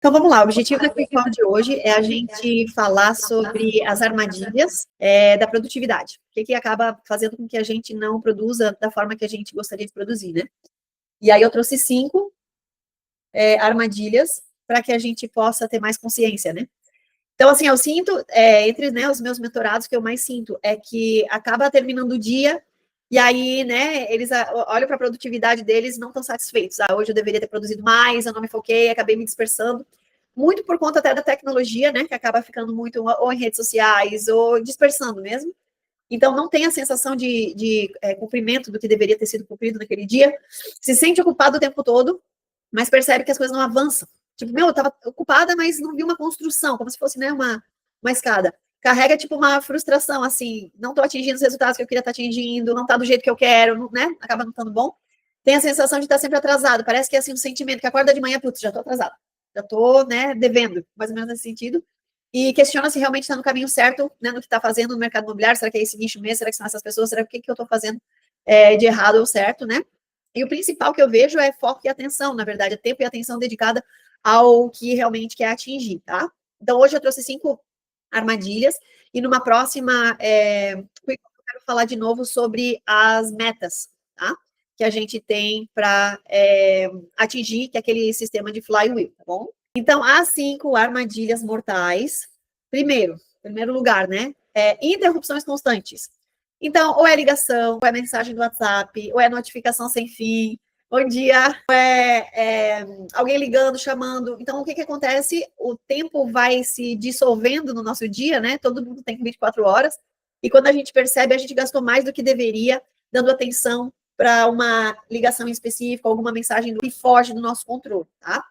Então, vamos lá. O objetivo da Quickcom de hoje é a gente falar sobre as armadilhas da produtividade. O que acaba fazendo com que a gente não produza da forma que a gente gostaria de produzir, né? E aí eu trouxe 5 armadilhas para que a gente possa ter mais consciência, né? Então, assim, eu sinto, entre os meus mentorados, o que eu mais sinto é que acaba terminando o dia e aí, né, eles olham para a produtividade deles e não estão satisfeitos. Ah, hoje eu deveria ter produzido mais, eu não me foquei, acabei me dispersando. Muito por conta até da tecnologia, né, que acaba ficando muito ou em redes sociais ou dispersando mesmo. Então, não tem a sensação de cumprimento do que deveria ter sido cumprido naquele dia. Se sente ocupado o tempo todo, mas percebe que as coisas não avançam. Tipo, eu estava ocupada, mas não vi uma construção, como se fosse, né, uma escada. Carrega, tipo, uma frustração, assim, não estou atingindo os resultados que eu queria estar atingindo, não está do jeito que eu quero, né, acaba não estando bom. Tem a sensação de estar sempre atrasado, parece que é, assim, um sentimento que acorda de manhã, putz, já estou atrasado, já estou, né, devendo, mais ou menos nesse sentido, e questiona se realmente está no caminho certo, né, no que está fazendo no mercado imobiliário, será que é esse nicho mesmo, será que são essas pessoas, será que o que eu estou fazendo de errado ou certo, né? E o principal que eu vejo é foco e atenção, na verdade, é tempo e atenção dedicada ao que realmente quer atingir, tá? Então, hoje eu trouxe 5 armadilhas, e numa próxima, eu quero falar de novo sobre as metas, tá? Que a gente tem para atingir, que é aquele sistema de flywheel, tá bom? Então, há 5 armadilhas mortais. Primeiro lugar, né? Interrupções constantes. Então, ou é ligação, ou é mensagem do WhatsApp, ou é notificação sem fim, bom dia, ou é alguém ligando, chamando. Então, o que acontece? O tempo vai se dissolvendo no nosso dia, né? Todo mundo tem 24 horas, e quando a gente percebe, a gente gastou mais do que deveria, dando atenção para uma ligação em específico, alguma mensagem que foge do nosso controle, tá?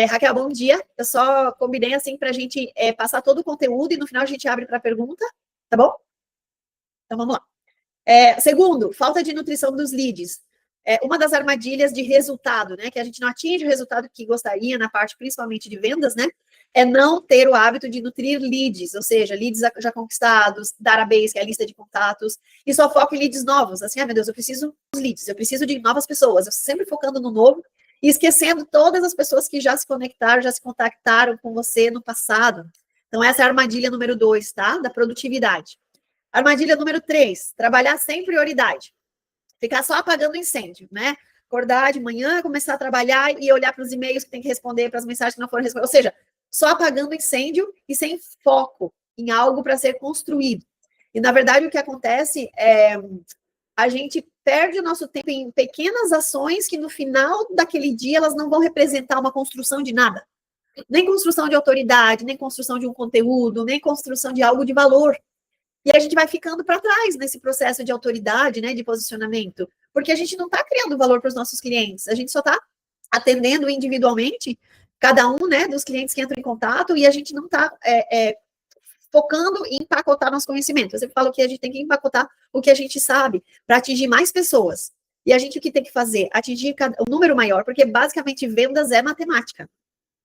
Raquel, bom dia. Eu só combinei assim para a gente passar todo o conteúdo e no final a gente abre para pergunta, tá bom? Então vamos lá. Segundo, falta de nutrição dos leads. Uma das armadilhas de resultado, né? Que a gente não atinge o resultado que gostaria na parte principalmente de vendas, né? É não ter o hábito de nutrir leads, ou seja, leads já conquistados, database, que é a lista de contatos, e só foca em leads novos. Assim, meu Deus, eu preciso dos leads, eu preciso de novas pessoas, eu sempre focando no novo e esquecendo todas as pessoas que já se conectaram, já se contactaram com você no passado. Então, essa é a armadilha número 2, tá? Da produtividade. Armadilha número 3, trabalhar sem prioridade. Ficar só apagando incêndio, né? Acordar de manhã, começar a trabalhar e olhar para os e-mails que tem que responder, para as mensagens que não foram respondidas. Ou seja, só apagando incêndio e sem foco em algo para ser construído. E, na verdade, o que acontece é a gente perde o nosso tempo em pequenas ações que, no final daquele dia, elas não vão representar uma construção de nada. Nem construção de autoridade, nem construção de um conteúdo, nem construção de algo de valor. E a gente vai ficando para trás nesse processo de autoridade, né, de posicionamento, porque a gente não está criando valor para os nossos clientes, a gente só está atendendo individualmente cada um, né, dos clientes que entram em contato, e a gente não está focando em empacotar nosso conhecimento. Eu sempre falo que a gente tem que empacotar o que a gente sabe para atingir mais pessoas. E a gente o que tem que fazer? Atingir um número maior, porque basicamente vendas é matemática.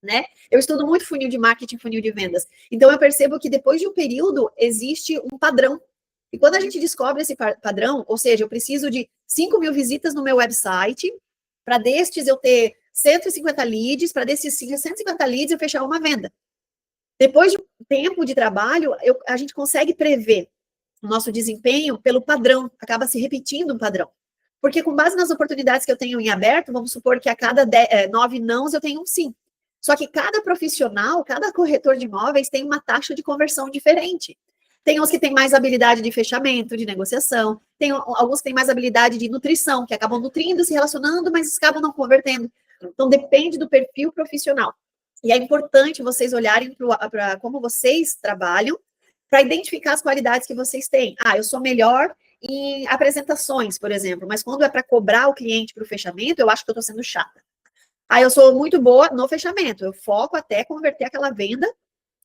Né? Eu estudo muito funil de marketing, funil de vendas. Então, eu percebo que depois de um período, existe um padrão. E quando a gente descobre esse padrão, ou seja, eu preciso de 5.000 visitas no meu website, para destes eu ter 150 leads, para desses 150 leads eu fechar uma venda. Depois de um tempo de trabalho, a gente consegue prever o nosso desempenho pelo padrão, acaba se repetindo um padrão. Porque com base nas oportunidades que eu tenho em aberto, vamos supor que a cada 9 nãos eu tenho um sim. Só que cada profissional, cada corretor de imóveis tem uma taxa de conversão diferente. Tem uns que têm mais habilidade de fechamento, de negociação, tem alguns que têm mais habilidade de nutrição, que acabam nutrindo, se relacionando, mas acabam não convertendo. Então, depende do perfil profissional. E é importante vocês olharem para como vocês trabalham, para identificar as qualidades que vocês têm. Ah, eu sou melhor em apresentações, por exemplo, mas quando é para cobrar o cliente para o fechamento, eu acho que eu estou sendo chata. Aí eu sou muito boa no fechamento, eu foco até converter aquela venda,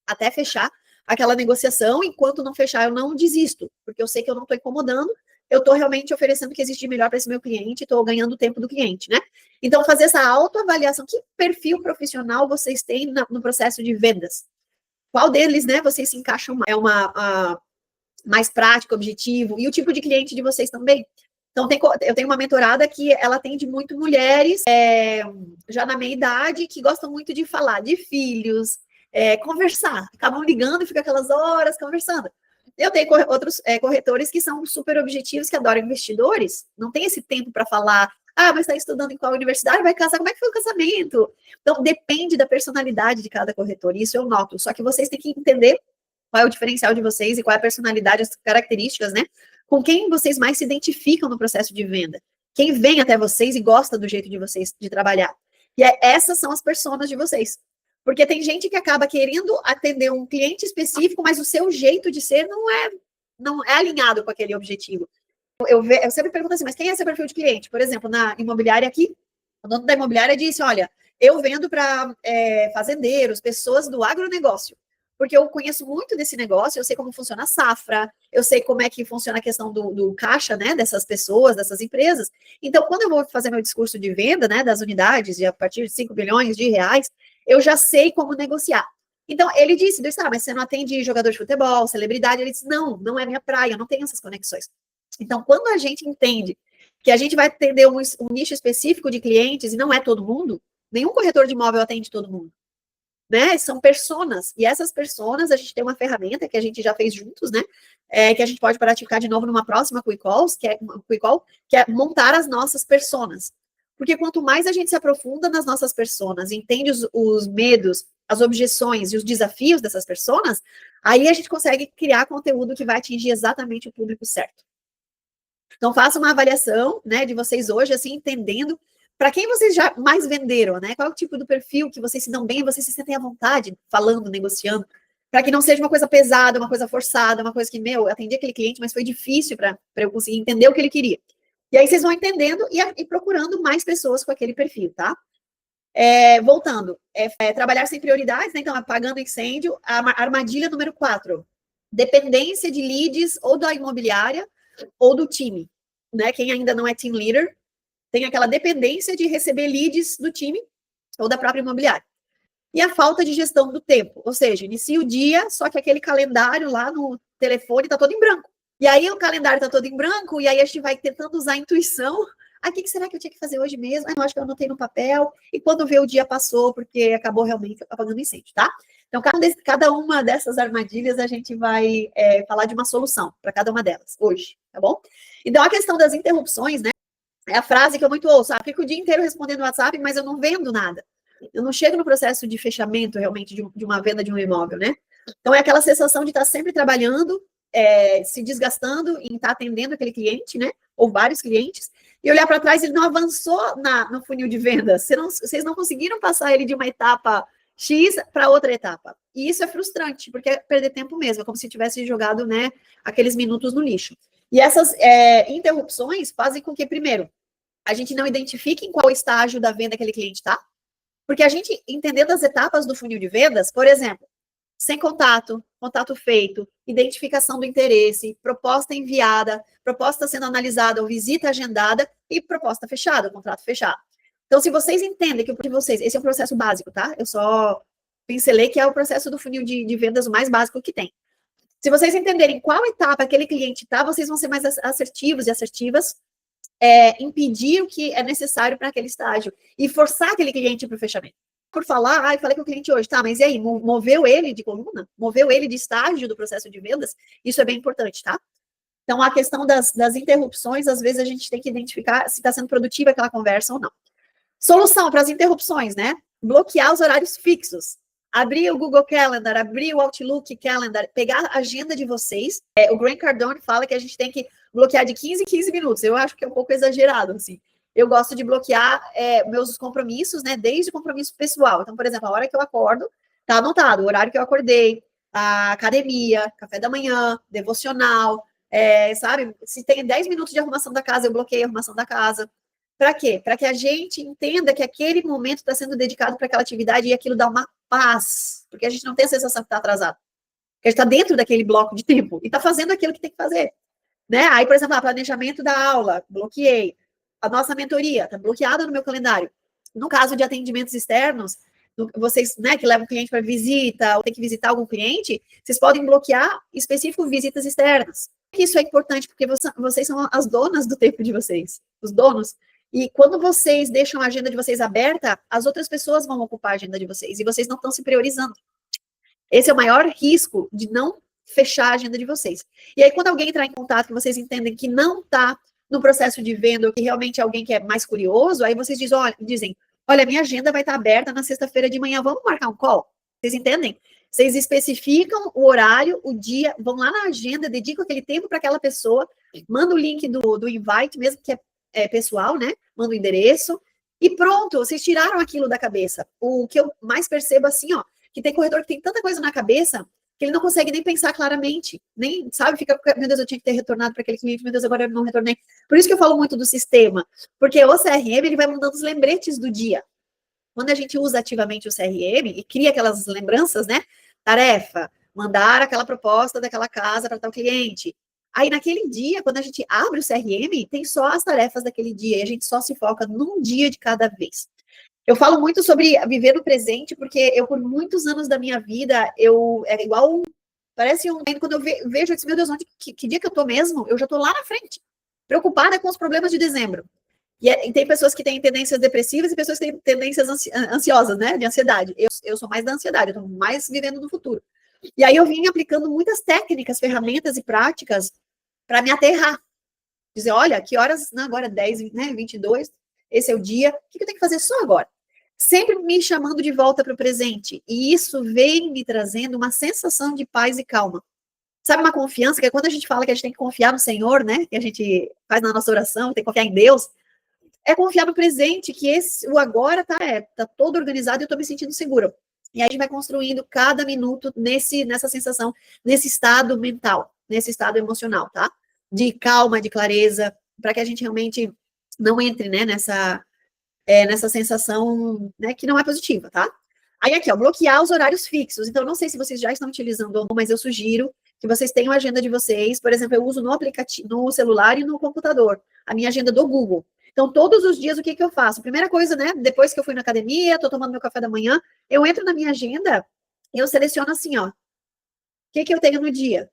até fechar aquela negociação, enquanto não fechar eu não desisto, porque eu sei que eu não estou incomodando, eu estou realmente oferecendo o que existe de melhor para esse meu cliente, estou ganhando o tempo do cliente, né? Então, fazer essa autoavaliação, que perfil profissional vocês têm no processo de vendas? Qual deles, né, vocês se encaixam mais? É mais prático, objetivo, e o tipo de cliente de vocês também. Então, eu tenho uma mentorada que ela atende muito mulheres, já na meia idade, que gostam muito de falar de filhos, conversar. Acabam ligando e ficam aquelas horas conversando. Eu tenho outros corretores que são super objetivos, que adoram investidores, não tem esse tempo para falar, mas está estudando em qual universidade, vai casar, como é que foi o casamento? Então, depende da personalidade de cada corretor, isso eu noto. Só que vocês têm que entender qual é o diferencial de vocês e qual é a personalidade, as características, né? Com quem vocês mais se identificam no processo de venda. Quem vem até vocês e gosta do jeito de vocês de trabalhar. E essas são as personas de vocês. Porque tem gente que acaba querendo atender um cliente específico, mas o seu jeito de ser não é alinhado com aquele objetivo. Eu sempre pergunto assim, mas quem é seu perfil de cliente? Por exemplo, na imobiliária aqui, o dono da imobiliária disse, olha, eu vendo para fazendeiros, pessoas do agronegócio, porque eu conheço muito desse negócio, eu sei como funciona a safra, eu sei como é que funciona a questão do caixa, né, dessas pessoas, dessas empresas. Então, quando eu vou fazer meu discurso de venda, né, das unidades, de a partir de 5 bilhões de reais, eu já sei como negociar. Então, ele disse, mas você não atende jogador de futebol, celebridade? Ele disse, não é minha praia, eu não tenho essas conexões. Então, quando a gente entende que a gente vai atender um nicho específico de clientes, e não é todo mundo, nenhum corretor de imóvel atende todo mundo, né? São personas, e essas personas, a gente tem uma ferramenta que a gente já fez juntos, né? Que a gente pode praticar de novo numa próxima Quick Call, que é montar as nossas personas. Porque quanto mais a gente se aprofunda nas nossas personas, entende os medos, as objeções e os desafios dessas personas, aí a gente consegue criar conteúdo que vai atingir exatamente o público certo. Então, faça uma avaliação, né, de vocês hoje, assim, entendendo para quem vocês já mais venderam, né? Qual é o tipo do perfil que vocês se dão bem, vocês se sentem à vontade falando, negociando, para que não seja uma coisa pesada, uma coisa forçada, uma coisa que, eu atendi aquele cliente, mas foi difícil para eu conseguir entender o que ele queria. E aí vocês vão entendendo e procurando mais pessoas com aquele perfil, tá? Voltando, trabalhar sem prioridades, né? Então, apagando incêndio, a armadilha número 4, dependência de leads ou da imobiliária ou do time, né? Quem ainda não é team leader tem aquela dependência de receber leads do time ou da própria imobiliária. E a falta de gestão do tempo, ou seja, inicia o dia, só que aquele calendário lá no telefone está todo em branco. E aí o calendário está todo em branco, e aí a gente vai tentando usar a intuição. O que será que eu tinha que fazer hoje mesmo? Eu acho que eu anotei no papel, e quando vê o dia passou, porque acabou realmente apagando incêndio, tá? Então, cada uma dessas armadilhas, a gente vai falar de uma solução para cada uma delas, hoje, tá bom? Então, a questão das interrupções, né? É a frase que eu muito ouço, fico o dia inteiro respondendo WhatsApp, mas eu não vendo nada. Eu não chego no processo de fechamento, realmente, de uma venda de um imóvel, né? Então, é aquela sensação de estar sempre trabalhando, se desgastando em estar atendendo aquele cliente, né? Ou vários clientes, e olhar para trás, ele não avançou no funil de vendas. Vocês não conseguiram passar ele de uma etapa X para outra etapa. E isso é frustrante, porque é perder tempo mesmo, é como se tivesse jogado, né, aqueles minutos no lixo. E essas interrupções fazem com que, primeiro, a gente não identifique em qual estágio da venda aquele cliente está, porque a gente, entendendo as etapas do funil de vendas, por exemplo, sem contato, contato feito, identificação do interesse, proposta enviada, proposta sendo analisada ou visita agendada e proposta fechada, contrato fechado. Então, se vocês entendem que de vocês, esse é um processo básico, tá? Eu só pincelei que é o processo do funil de vendas o mais básico que tem. Se vocês entenderem qual etapa aquele cliente está, vocês vão ser mais assertivos e assertivas, impedir o que é necessário para aquele estágio e forçar aquele cliente para o fechamento. Por falar, falei com o cliente hoje, tá, mas e aí, moveu ele de coluna? Moveu ele de estágio do processo de vendas? Isso é bem importante, tá? Então, a questão das interrupções, às vezes a gente tem que identificar se está sendo produtiva aquela conversa ou não. Solução para as interrupções, né? Bloquear os horários fixos. Abrir o Google Calendar, abrir o Outlook Calendar, pegar a agenda de vocês. O Grant Cardone fala que a gente tem que bloquear de 15 em 15 minutos. Eu acho que é um pouco exagerado, assim. Eu gosto de bloquear meus compromissos, né? Desde o compromisso pessoal. Então, por exemplo, a hora que eu acordo, tá anotado o horário que eu acordei, a academia, café da manhã, devocional, sabe? Se tem 10 minutos de arrumação da casa, eu bloqueio a arrumação da casa. Para quê? Para que a gente entenda que aquele momento está sendo dedicado para aquela atividade e aquilo dá uma paz, porque a gente não tem a sensação que está atrasado. Porque a gente está dentro daquele bloco de tempo e está fazendo aquilo que tem que fazer. Né? Aí, por exemplo, planejamento da aula, bloqueei. A nossa mentoria está bloqueada no meu calendário. No caso de atendimentos externos, vocês, né, que levam o cliente para visita ou tem que visitar algum cliente, vocês podem bloquear específico visitas externas. que isso é importante? Porque vocês são as donas do tempo de vocês, os donos. E quando vocês deixam a agenda de vocês aberta, as outras pessoas vão ocupar a agenda de vocês, e vocês não estão se priorizando. Esse é o maior risco de não fechar a agenda de vocês. E aí, quando alguém entrar em contato, que vocês entendem que não está no processo de venda, ou que realmente é alguém que é mais curioso, aí vocês dizem, olha, minha agenda vai estar aberta na sexta-feira de manhã, vamos marcar um call? Vocês entendem? Vocês especificam o horário, o dia, vão lá na agenda, dedicam aquele tempo para aquela pessoa, manda o link do invite, mesmo que é pessoal, né? Manda o endereço, e pronto, vocês tiraram aquilo da cabeça. O que eu mais percebo assim, ó, que tem corretor que tem tanta coisa na cabeça que ele não consegue nem pensar claramente, nem, sabe, fica, meu Deus, eu tinha que ter retornado para aquele cliente, meu Deus, agora eu não retornei. Por isso que eu falo muito do sistema, porque o CRM, ele vai mandando os lembretes do dia. Quando a gente usa ativamente o CRM e cria aquelas lembranças, né, tarefa, mandar aquela proposta daquela casa para tal cliente. Aí, naquele dia, quando a gente abre o CRM, tem só as tarefas daquele dia, e a gente só se foca num dia de cada vez. Eu falo muito sobre viver no presente, porque eu, por muitos anos da minha vida, é igual, parece quando eu vejo, eu disse, meu Deus, que dia que eu tô mesmo? Eu já tô lá na frente, preocupada com os problemas de dezembro. E tem pessoas que têm tendências depressivas e pessoas que têm tendências ansiosas, né, de ansiedade. Eu sou mais da ansiedade, eu tô mais vivendo no futuro. E aí eu vim aplicando muitas técnicas, ferramentas e práticas para me aterrar. Dizer, olha, que horas, não, agora 10, né, 22, esse é o dia, o que eu tenho que fazer só agora? Sempre me chamando de volta para o presente. E isso vem me trazendo uma sensação de paz e calma. Sabe, uma confiança, que é quando a gente fala que a gente tem que confiar no Senhor, né? Que a gente faz na nossa oração, tem que confiar em Deus. É confiar no presente, que o agora tá todo organizado e eu estou me sentindo segura. E aí a gente vai construindo cada minuto nessa sensação, nesse estado mental, nesse estado emocional, tá? De calma, de clareza, para que a gente realmente não entre, né, nessa sensação, né, que não é positiva, tá? Aí aqui, ó, bloquear os horários fixos. Então, não sei se vocês já estão utilizando ou não, mas eu sugiro que vocês tenham a agenda de vocês. Por exemplo, eu uso no aplicativo, no celular e no computador, a minha agenda do Google. Então, todos os dias, o que eu faço? Primeira coisa, né, depois que eu fui na academia, tô tomando meu café da manhã, eu entro na minha agenda e eu seleciono assim, ó, o que eu tenho no dia?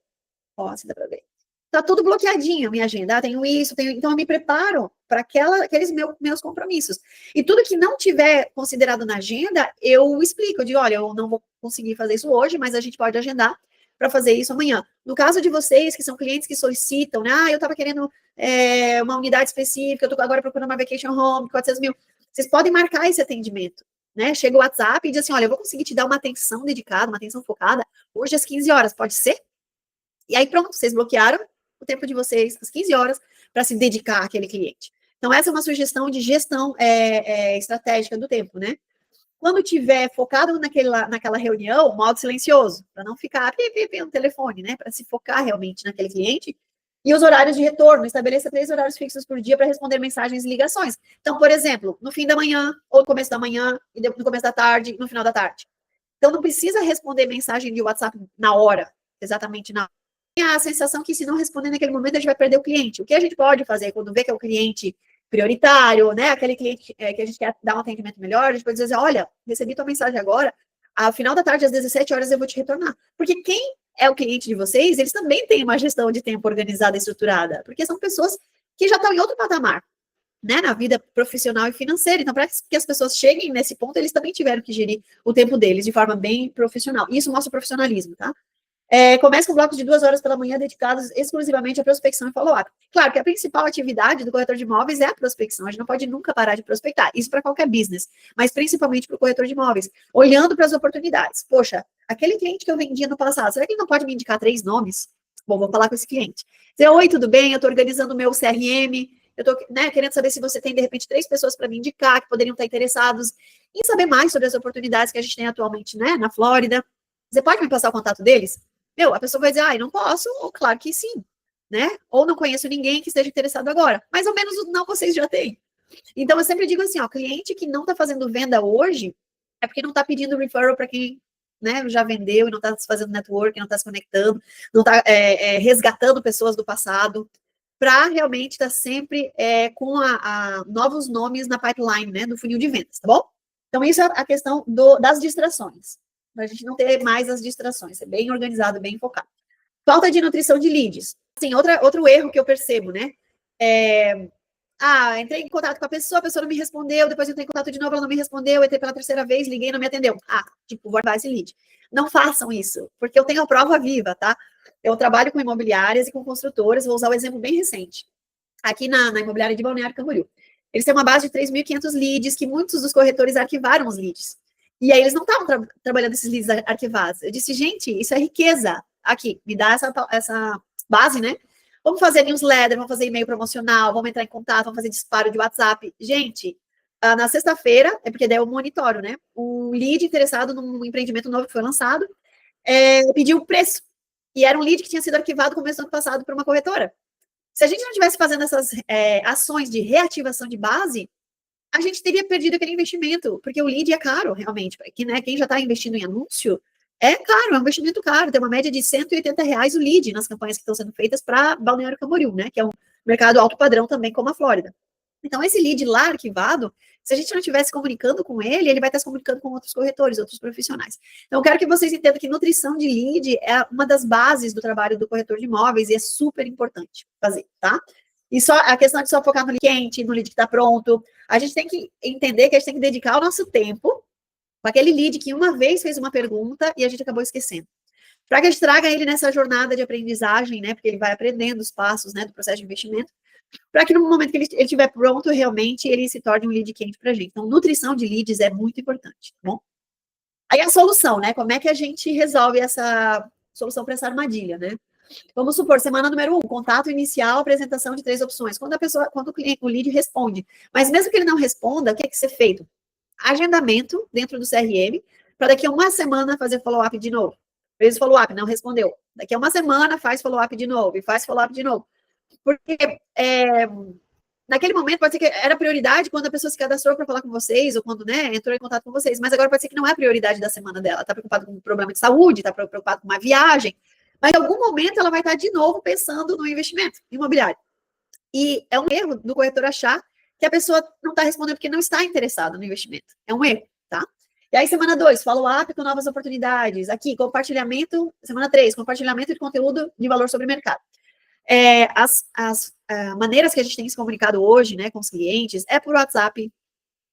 Ó, se dá pra ver. Tá tudo bloqueadinho, minha agenda. Tenho isso, então eu me preparo para aqueles meus compromissos. E tudo que não tiver considerado na agenda, eu explico. Eu digo, olha, eu não vou conseguir fazer isso hoje, mas a gente pode agendar para fazer isso amanhã. No caso de vocês, que são clientes que solicitam, né? Eu estava querendo uma unidade específica, eu estou agora procurando uma vacation home, 400 mil. Vocês podem marcar esse atendimento, né? Chega o WhatsApp e diz assim, olha, eu vou conseguir te dar uma atenção dedicada, uma atenção focada, hoje às 15 horas, pode ser? E aí, pronto, vocês bloquearam o tempo de vocês, às 15 horas, para se dedicar àquele cliente. Então, essa é uma sugestão de gestão estratégica do tempo, né? Quando tiver focado naquela reunião, modo silencioso, para não ficar no telefone, né? Para se focar realmente naquele cliente. E os horários de retorno, estabeleça 3 horários fixos por dia para responder mensagens e ligações. Então, por exemplo, no fim da manhã, ou no começo da manhã, e no começo da tarde, no final da tarde. Então, não precisa responder mensagem de WhatsApp na hora, exatamente na hora. A sensação que se não responder naquele momento, a gente vai perder o cliente. O que a gente pode fazer quando vê que é o cliente prioritário, né? Aquele cliente que a gente quer dar um atendimento melhor, a gente pode dizer, olha, recebi tua mensagem agora, ao final da tarde, às 17 horas, eu vou te retornar. Porque quem é o cliente de vocês, eles também têm uma gestão de tempo organizada e estruturada, porque são pessoas que já estão em outro patamar, né? Na vida profissional e financeira. Então, para que as pessoas cheguem nesse ponto, eles também tiveram que gerir o tempo deles de forma bem profissional. Isso mostra o profissionalismo, tá? Começa com blocos de 2 horas pela manhã dedicados exclusivamente à prospecção e follow-up. Claro que a principal atividade do corretor de imóveis é a prospecção. A gente não pode nunca parar de prospectar. Isso para qualquer business, mas principalmente para o corretor de imóveis. Olhando para as oportunidades. Poxa, aquele cliente que eu vendia no passado, será que ele não pode me indicar 3 nomes? Bom, vou falar com esse cliente. Dizer, oi, tudo bem? Eu estou organizando o meu CRM. Eu estou, né, querendo saber se você tem, de repente, 3 pessoas para me indicar que poderiam estar interessados em saber mais sobre as oportunidades que a gente tem atualmente, né, na Flórida. Você pode me passar o contato deles? A pessoa vai dizer, não posso, ou claro que sim, né? Ou não conheço ninguém que esteja interessado agora. Mais ou menos o não vocês já têm. Então, eu sempre digo assim, ó, cliente que não está fazendo venda hoje é porque não está pedindo referral para quem, né, já vendeu e não está fazendo network, não está se conectando, não está resgatando pessoas do passado, para realmente estar sempre com novos nomes na pipeline, né, do funil de vendas, tá bom? Então, isso é a questão das distrações. Para a gente não ter mais as distrações, ser bem organizado, bem focado. Falta de nutrição de leads. Assim, outro erro que eu percebo, né? Entrei em contato com a pessoa não me respondeu, depois entrei em contato de novo, ela não me respondeu, entrei pela terceira vez, liguei, não me atendeu. Vou guardar esse lead. Não façam isso, porque eu tenho a prova viva, tá? Eu trabalho com imobiliárias e com construtoras, vou usar o exemplo bem recente. Aqui na imobiliária de Balneário Camboriú. Eles têm uma base de 3.500 leads, que muitos dos corretores arquivaram os leads. E aí eles não estavam trabalhando esses leads arquivados. Eu disse, gente, isso é riqueza. Aqui, me dá essa base, né? Vamos fazer newsletter, vamos fazer e-mail promocional, vamos entrar em contato, vamos fazer disparo de WhatsApp. Gente, na sexta-feira, é porque daí eu monitoro, né? Um lead interessado num empreendimento novo que foi lançado, pediu o preço. E era um lead que tinha sido arquivado no começo do ano passado por uma corretora. Se a gente não estivesse fazendo essas ações de reativação de base, a gente teria perdido aquele investimento, porque o lead é caro, realmente. Quem já está investindo em anúncio, é caro, é um investimento caro. Tem uma média de R$180 o lead nas campanhas que estão sendo feitas para Balneário Camboriú, né? Que é um mercado alto padrão também, como a Flórida. Então, esse lead lá arquivado, se a gente não estivesse comunicando com ele vai estar se comunicando com outros corretores, outros profissionais. Então, eu quero que vocês entendam que nutrição de lead é uma das bases do trabalho do corretor de imóveis e é super importante fazer, tá? E só a questão de só focar no lead quente, no lead que está pronto, a gente tem que entender que a gente tem que dedicar o nosso tempo com aquele lead que uma vez fez uma pergunta e a gente acabou esquecendo. Para que a gente traga ele nessa jornada de aprendizagem, né? Porque ele vai aprendendo os passos, né, do processo de investimento, para que no momento que ele estiver pronto, realmente ele se torne um lead quente para a gente. Então, nutrição de leads é muito importante, tá bom? Aí a solução, né? Como é que a gente resolve essa solução para essa armadilha, né? Vamos supor, semana número 1, contato inicial, apresentação de 3 opções. Quando o lead responde. Mas mesmo que ele não responda, o que tem que ser feito? Agendamento dentro do CRM, para daqui a uma semana fazer follow-up de novo. Fez follow-up, não respondeu. Daqui a uma semana faz follow-up de novo, e faz follow-up de novo. Porque naquele momento pode ser que era prioridade quando a pessoa se cadastrou para falar com vocês, ou quando, né, entrou em contato com vocês, mas agora pode ser que não é a prioridade da semana dela. Está preocupada com um problema de saúde, está preocupada com uma viagem, mas em algum momento ela vai estar de novo pensando no investimento imobiliário. E é um erro do corretor achar que a pessoa não está respondendo porque não está interessada no investimento. É um erro, tá? E aí, semana 2, follow-up com novas oportunidades. Aqui, compartilhamento. Semana 3, compartilhamento de conteúdo de valor sobre o mercado. As maneiras que a gente tem se comunicado hoje, né, com os clientes, é por WhatsApp,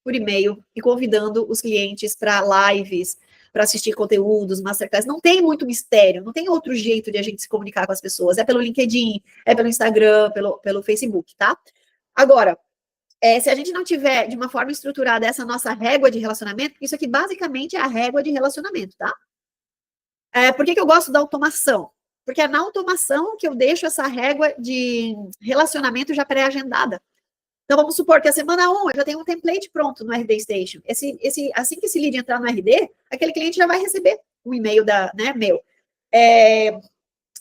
por e-mail, e convidando os clientes para lives, para assistir conteúdos, masterclass. Não tem muito mistério, não tem outro jeito de a gente se comunicar com as pessoas. É pelo LinkedIn, é pelo Instagram, pelo Facebook, tá? Agora, se a gente não tiver de uma forma estruturada essa nossa régua de relacionamento, isso aqui basicamente é a régua de relacionamento, tá? Por que eu gosto da automação? Porque é na automação que eu deixo essa régua de relacionamento já pré-agendada. Então, vamos supor que a semana 1 eu já tenho um template pronto no RD Station. Assim que esse lead entrar no RD, aquele cliente já vai receber um e-mail meu.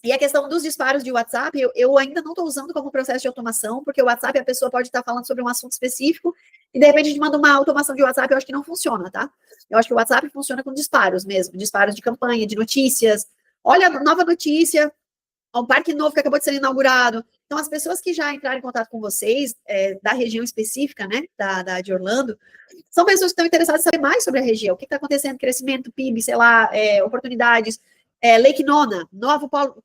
E a questão dos disparos de WhatsApp, eu ainda não estou usando como processo de automação, porque o WhatsApp a pessoa pode estar falando sobre um assunto específico, e de repente a gente manda uma automação de WhatsApp, eu acho que não funciona, tá? Eu acho que o WhatsApp funciona com disparos mesmo, disparos de campanha, de notícias. Olha, nova notícia, um parque novo que acabou de ser inaugurado. Então, as pessoas que já entraram em contato com vocês, da região específica, né, de Orlando, são pessoas que estão interessadas em saber mais sobre a região. O que está acontecendo? Crescimento, PIB, sei lá, oportunidades. Lake Nona, novo polo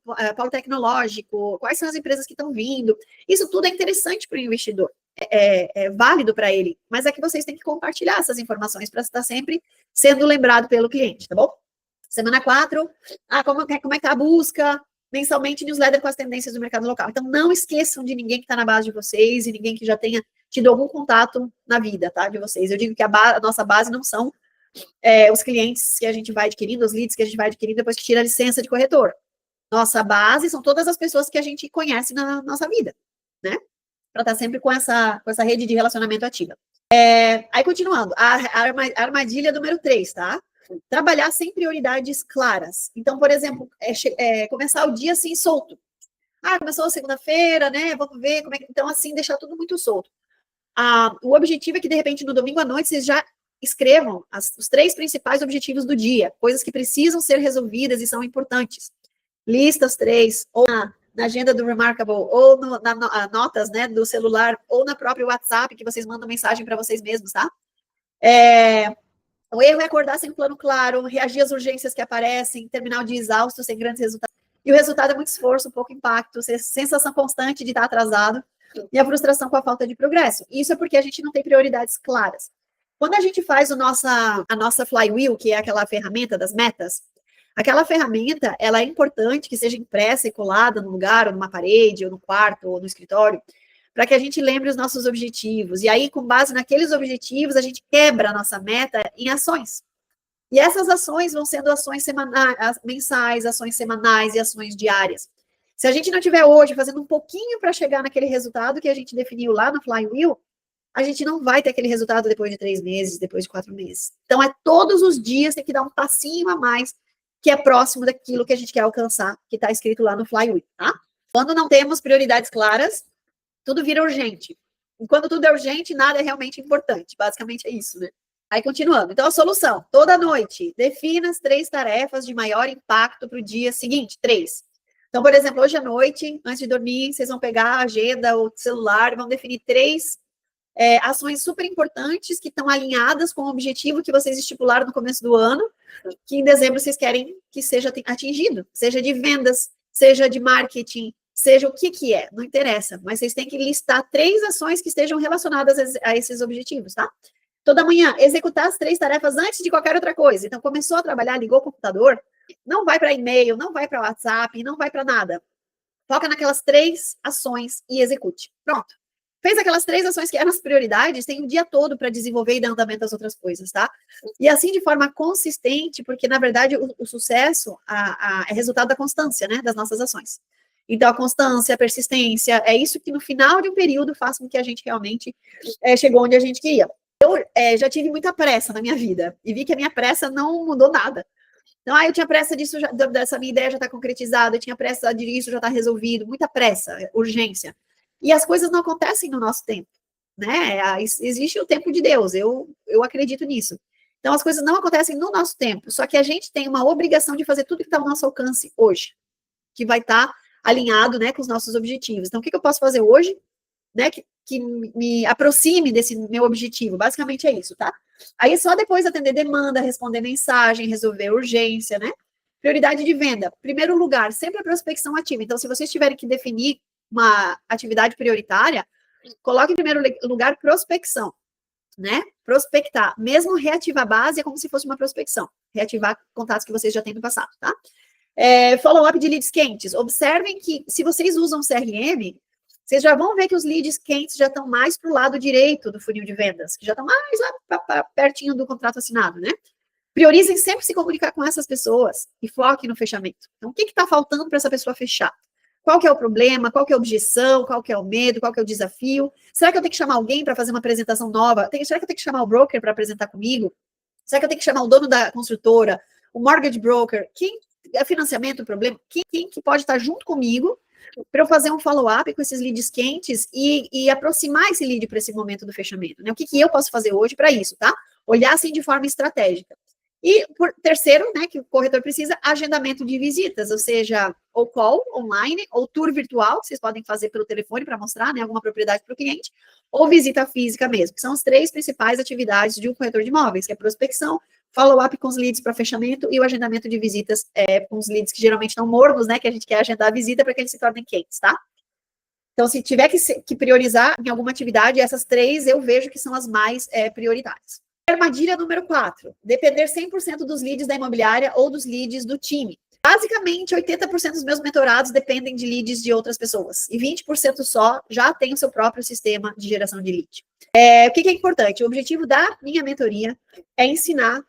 tecnológico, quais são as empresas que estão vindo. Isso tudo é interessante para o investidor, é válido para ele, mas é que vocês têm que compartilhar essas informações para estar sempre sendo lembrado pelo cliente, tá bom? Semana 4, como é que está a busca? Mensalmente, newsletter com as tendências do mercado local. Então, não esqueçam de ninguém que está na base de vocês e ninguém que já tenha tido algum contato na vida, tá, de vocês. Eu digo que a nossa base não são os clientes que a gente vai adquirindo, os leads que a gente vai adquirindo depois que tira a licença de corretor. Nossa base são todas as pessoas que a gente conhece na nossa vida, né? Para estar sempre com essa rede de relacionamento ativa. Aí, continuando, a armadilha número 3, tá? Trabalhar sem prioridades claras. Então, por exemplo, começar o dia assim, solto. Começou a segunda-feira, né? Vamos ver como é que... Então, assim, deixar tudo muito solto. O objetivo é que, de repente, no domingo à noite, vocês já escrevam os 3 principais objetivos do dia, coisas que precisam ser resolvidas e são importantes. Lista os 3, ou na agenda do Remarkable, ou na notas, né, do celular, ou na própria WhatsApp, que vocês mandam mensagem para vocês mesmos, tá? O erro é acordar sem um plano claro, reagir às urgências que aparecem, terminar o dia exausto, sem grandes resultados. e o resultado é muito esforço, pouco impacto, sensação constante de estar atrasado e a frustração com a falta de progresso. Isso é porque a gente não tem prioridades claras. Quando a gente faz a nossa flywheel, que é aquela ferramenta das metas, aquela ferramenta, ela é importante que seja impressa e colada num lugar, ou numa parede, ou no quarto, ou no escritório, para que a gente lembre os nossos objetivos. E aí, com base naqueles objetivos, a gente quebra a nossa meta em ações. E essas ações vão sendo ações mensais, ações semanais e ações diárias. Se a gente não estiver hoje fazendo um pouquinho para chegar naquele resultado que a gente definiu lá no Flywheel, a gente não vai ter aquele resultado depois de 3 meses, depois de 4 meses. Então, é todos os dias tem que dar um passinho a mais, que é próximo daquilo que a gente quer alcançar, que está escrito lá no Flywheel, tá? Quando não temos prioridades claras, tudo vira urgente. E quando tudo é urgente, nada é realmente importante. Basicamente é isso, né? Aí, continuando. Então, a solução. Toda noite, defina as 3 tarefas de maior impacto para o dia seguinte. 3. Então, por exemplo, hoje à noite, antes de dormir, vocês vão pegar a agenda ou celular, vão definir 3 ações super importantes que estão alinhadas com o objetivo que vocês estipularam no começo do ano, que em dezembro vocês querem que seja atingido, seja de vendas, seja de marketing, seja o que é, não interessa, mas vocês têm que listar 3 ações que estejam relacionadas a esses objetivos, tá? Toda manhã, executar as 3 tarefas antes de qualquer outra coisa. Então, começou a trabalhar, ligou o computador, não vai para e-mail, não vai para WhatsApp, não vai para nada. Foca naquelas 3 ações e execute. Pronto. Fez aquelas 3 ações que eram as prioridades, tem o dia todo para desenvolver e dar andamento às outras coisas, tá? E assim de forma consistente, porque na verdade o sucesso é resultado da constância, né, das nossas ações. Então a constância, a persistência, é isso que no final de um período faz com que a gente realmente chegou onde a gente queria. Eu já tive muita pressa na minha vida e vi que a minha pressa não mudou nada. Então, eu tinha pressa disso, dessa minha ideia já está concretizada, eu tinha pressa disso já está resolvido, muita pressa, urgência. E as coisas não acontecem no nosso tempo, né? Existe o tempo de Deus, eu acredito nisso. Então, as coisas não acontecem no nosso tempo, só que a gente tem uma obrigação de fazer tudo que está ao nosso alcance hoje, que vai estar alinhado, né, com os nossos objetivos. Então, o que eu posso fazer hoje, né, que me aproxime desse meu objetivo? Basicamente é isso, tá? Aí, só depois atender demanda, responder mensagem, resolver urgência, né? Prioridade de venda. Primeiro lugar, sempre a prospecção ativa. Então, se vocês tiverem que definir uma atividade prioritária, coloque em primeiro lugar prospecção, né? Prospectar. Mesmo reativar a base é como se fosse uma prospecção. Reativar contatos que vocês já têm no passado, tá? Follow-up de leads quentes. Observem que, se vocês usam CRM, vocês já vão ver que os leads quentes já estão mais para o lado direito do funil de vendas, que já estão mais lá pertinho do contrato assinado, né? Priorizem sempre se comunicar com essas pessoas e foquem no fechamento. Então, o que está faltando para essa pessoa fechar? Qual que é o problema? Qual que é a objeção? Qual que é o medo? Qual que é o desafio? Será que eu tenho que chamar alguém para fazer uma apresentação nova? Será que eu tenho que chamar o broker para apresentar comigo? Será que eu tenho que chamar o dono da construtora? O mortgage broker? Quem é financiamento, o problema? Quem que pode estar junto comigo para eu fazer um follow-up com esses leads quentes e aproximar esse lead para esse momento do fechamento, né? O que eu posso fazer hoje para isso, tá? Olhar assim de forma estratégica. E, por terceiro, né, que o corretor precisa, agendamento de visitas, ou seja, ou call online, ou tour virtual, que vocês podem fazer pelo telefone para mostrar, né, alguma propriedade para o cliente, ou visita física mesmo, que são as 3 principais atividades de um corretor de imóveis, que é prospecção, follow-up com os leads para fechamento e o agendamento de visitas com os leads que geralmente estão mornos, né, que a gente quer agendar a visita para que eles se tornem quentes, tá? Então, se tiver que priorizar em alguma atividade, essas 3 eu vejo que são as mais prioritárias. Armadilha número 4, depender 100% dos leads da imobiliária ou dos leads do time. Basicamente, 80% dos meus mentorados dependem de leads de outras pessoas, e 20% só já tem o seu próprio sistema de geração de lead. O que é importante? O objetivo da minha mentoria é ensinar